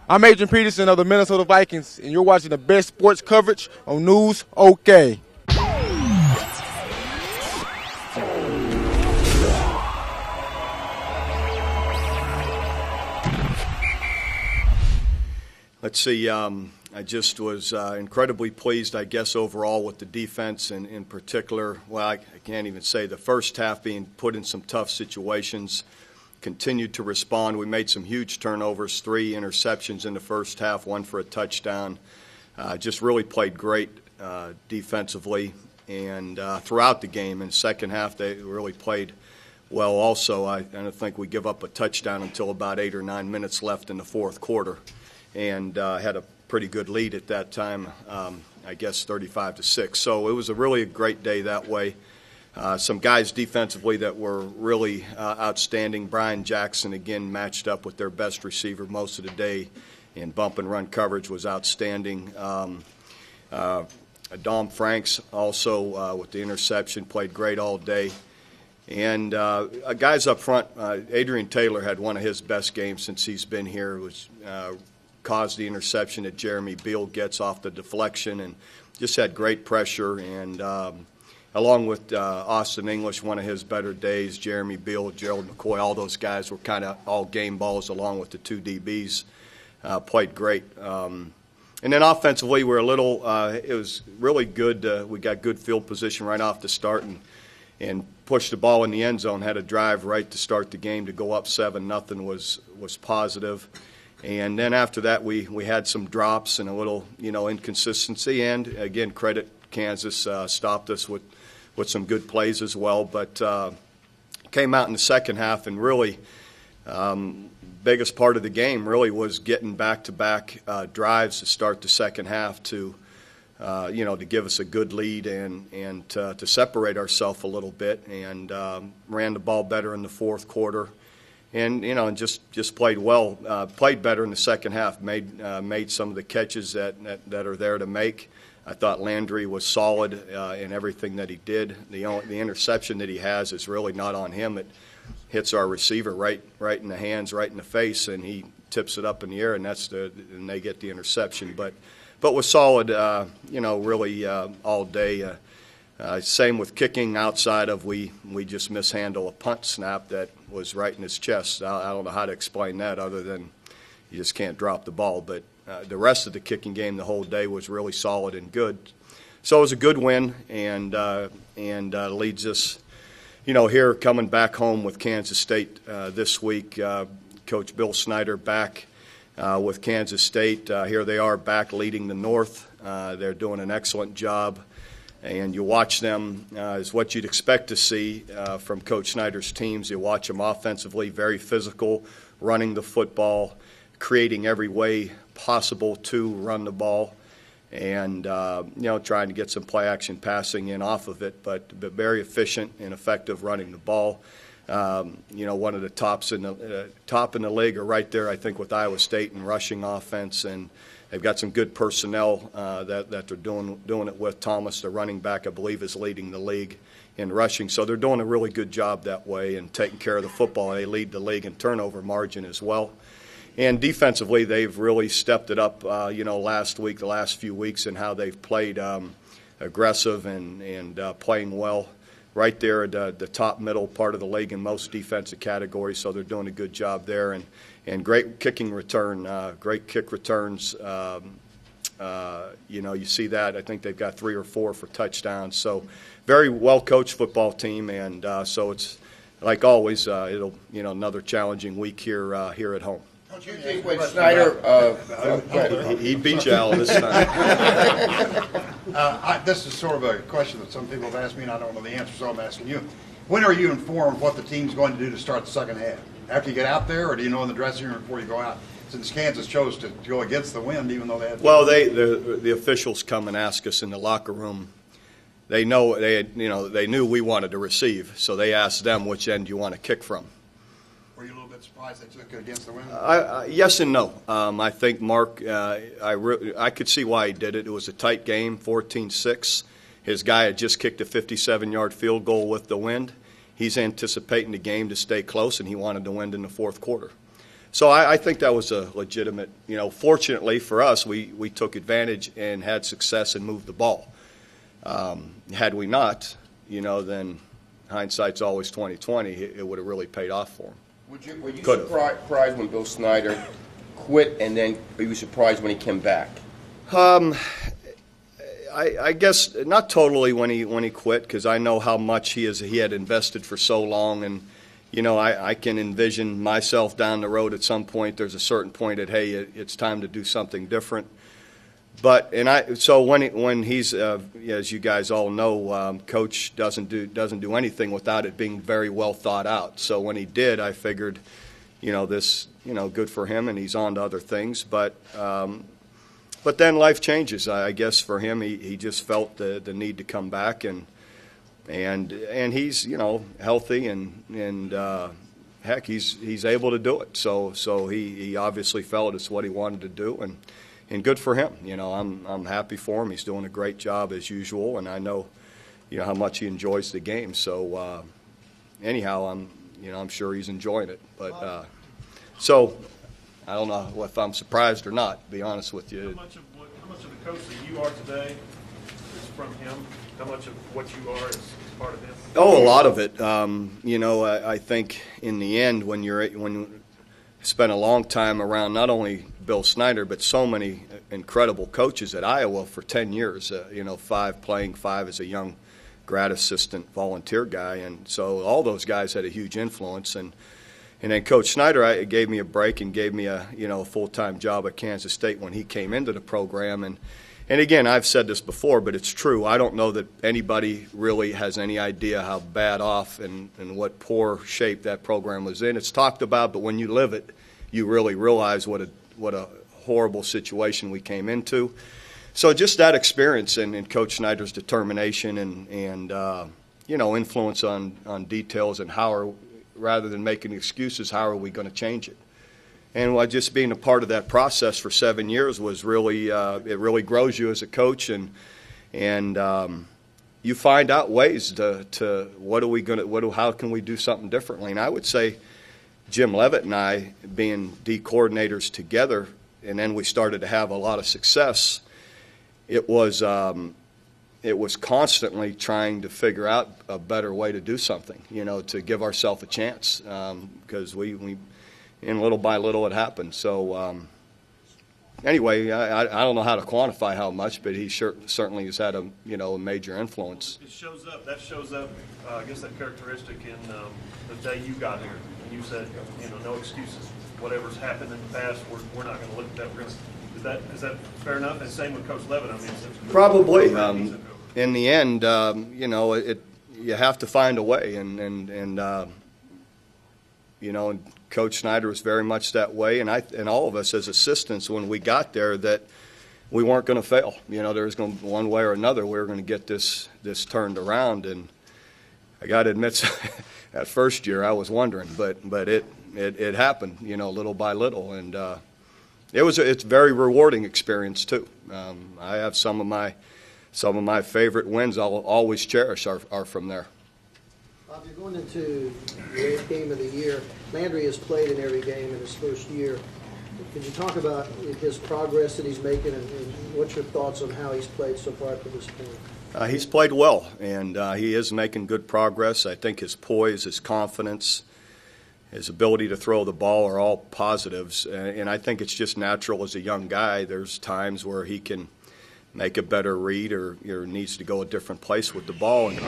I'm Adrian Peterson of the Minnesota Vikings, and you're watching the best sports coverage on News OK. Let's see, I just was incredibly pleased, I guess, overall with the defense, and in particular, well, I can't even say the first half being put in some tough situations, continued to respond. We made some huge turnovers, 3 interceptions in the first half, 1 for a touchdown. Just really played great defensively, and throughout the game. In the second half, they really played well also. I don't think we give up a touchdown until about 8 or 9 minutes left in the fourth quarter, and had a pretty good lead at that time, I guess 35-6. So it was really a great day that way. Some guys defensively that were really outstanding. Brian Jackson, again, matched up with their best receiver most of the day, and bump and run coverage was outstanding. Dom Franks also with the interception played great all day. And guys up front, Adrian Taylor had one of his best games since he's been here. It was caused the interception that Jeremy Beal gets off the deflection, and just had great pressure. And along with Austin English, one of his better days, Jeremy Beal, Gerald McCoy, all those guys were kind of all game balls along with the 2 DBs. Played great. And then offensively, we're a little it was really good. We got good field position right off the start, and pushed the ball in the end zone, had a drive right to start the game to go up 7-0 was positive. And then after that, we had some drops and a little, inconsistency. And, again, credit Kansas stopped us with some good plays as well. But came out in the second half, and really biggest part of the game really was getting back-to-back drives to start the second half to give us a good lead and to separate ourselves a little bit, and ran the ball better in the fourth quarter. And just played well. Played better in the second half. Made some of the catches that are there to make. I thought Landry was solid in everything that he did. The interception that he has is really not on him. It hits our receiver right in the hands, right in the face, and he tips it up in the air, and and they get the interception. But was solid. Really all day. Same with kicking. Outside of we just mishandle a punt snap that was right in his chest. I don't know how to explain that other than you just can't drop the ball. But the rest of the kicking game the whole day was really solid and good. So it was a good win, and leads us, here coming back home with Kansas State this week. Coach Bill Snyder back with Kansas State. Here they are back leading the North. They're doing an excellent job. And you watch them is what you'd expect to see from Coach Snyder's teams. You watch them offensively, very physical, running the football, creating every way possible to run the ball, and trying to get some play action passing in off of it, but very efficient and effective running the ball. One of the top in the league are right there, I think, with Iowa State in rushing offense, and they've got some good personnel that they're doing it with. Thomas, the running back, I believe, is leading the league in rushing. So they're doing a really good job that way and taking care of the football. They lead the league in turnover margin as well. And defensively, they've really stepped it up, last week, the last few weeks, in how they've played aggressive and playing well. Right there at the top middle part of the league in most defensive categories, so they're doing a good job there. And great kicking return, great kick returns. You see that. I think they've got 3 or 4 for touchdowns. So very well-coached football team, and so it's, like always, it'll another challenging week here at home. Don't you think with Snyder, he beat you out this time. This is sort of a question that some people have asked me, and I don't know the answer, so I'm asking you. When are you informed what the team's going to do to start the second half? After you get out there, or do you know in the dressing room before you go out? Since Kansas chose to go against the wind, even though they had. Well, the officials come and ask us in the locker room. They knew we wanted to receive, so they asked them which end you want to kick from. Were you a little bit surprised they took it against the wind? Yes and no. I think Mark, I could see why he did it. It was a tight game, 14-6. His guy had just kicked a 57-yard field goal with the wind. He's anticipating the game to stay close, and he wanted to win in the fourth quarter. So I think that was a legitimate, fortunately for us, we took advantage and had success and moved the ball. Had we not, then hindsight's always 20/20. It would have really paid off for him. Were you surprised when Bill Snyder quit, and then were you surprised when he came back? I guess not totally when he quit, because I know how much he had invested for so long, and I can envision myself down the road at some point. There's a certain point that, hey, it's time to do something different. But so when he's as you guys all know, Coach doesn't do anything without it being very well thought out. So when he did, I figured, this good for him, and he's on to other things. But then life changes. I guess for him, he just felt the need to come back, and he's healthy, and heck, he's able to do it. So he obviously felt it's what he wanted to do, and good for him. I'm happy for him. He's doing a great job as usual, and I know how much he enjoys the game. So anyhow, I'm sure he's enjoying it. But so I don't know if I'm surprised or not, to be honest with you. How much of the coach that you are today is from him? How much of what you are is part of him? Oh, a lot of it. I think in the end, when you spend a long time around not only Bill Snyder, but so many incredible coaches at Iowa for 10 years, playing five as a young grad assistant volunteer guy. And so all those guys had a huge influence. And then Coach Snyder gave me a break and gave me a full-time job at Kansas State when he came into the program. And again, I've said this before, but it's true. I don't know that anybody really has any idea how bad off and what poor shape that program was in. It's talked about, but when you live it, you really realize what a horrible situation we came into. So just that experience and Coach Snyder's determination and influence on details and rather than making excuses, how are we going to change it? And just being a part of that process for 7 years was really it really grows you as a coach, and you find out ways to how can we do something differently. And I would say Jim Levitt and I, being D coordinators together, and then we started to have a lot of success. It was constantly trying to figure out a better way to do something, to give ourselves a chance, because we and little by little it happened. So anyway, I don't know how to quantify how much, but he certainly has had a major influence. It shows up. That shows up. I guess that characteristic in the day you got here, and you said, no excuses. Whatever's happened in the past, we're not going to look at that. Is that fair enough? And same with Coach Levitt. I mean, probably. In the end, you have to find a way, and Coach Snyder was very much that way, and all of us as assistants, when we got there, that we weren't going to fail. There was going to, one way or another, we were going to get this turned around. And I got to admit, that first year I was wondering, but it happened, little by little, and it's a very rewarding experience too. I have some of my favorite wins I'll always cherish are from there. Bob, you're going into your 8th game of the year. Landry has played in every game in his first year. Can you talk about his progress that he's making, and what's your thoughts on how he's played so far to this point? He's played well, and he is making good progress. I think his poise, his confidence, his ability to throw the ball are all positives, and I think it's just natural as a young guy. There's times where he can make a better read or needs to go a different place with the ball. And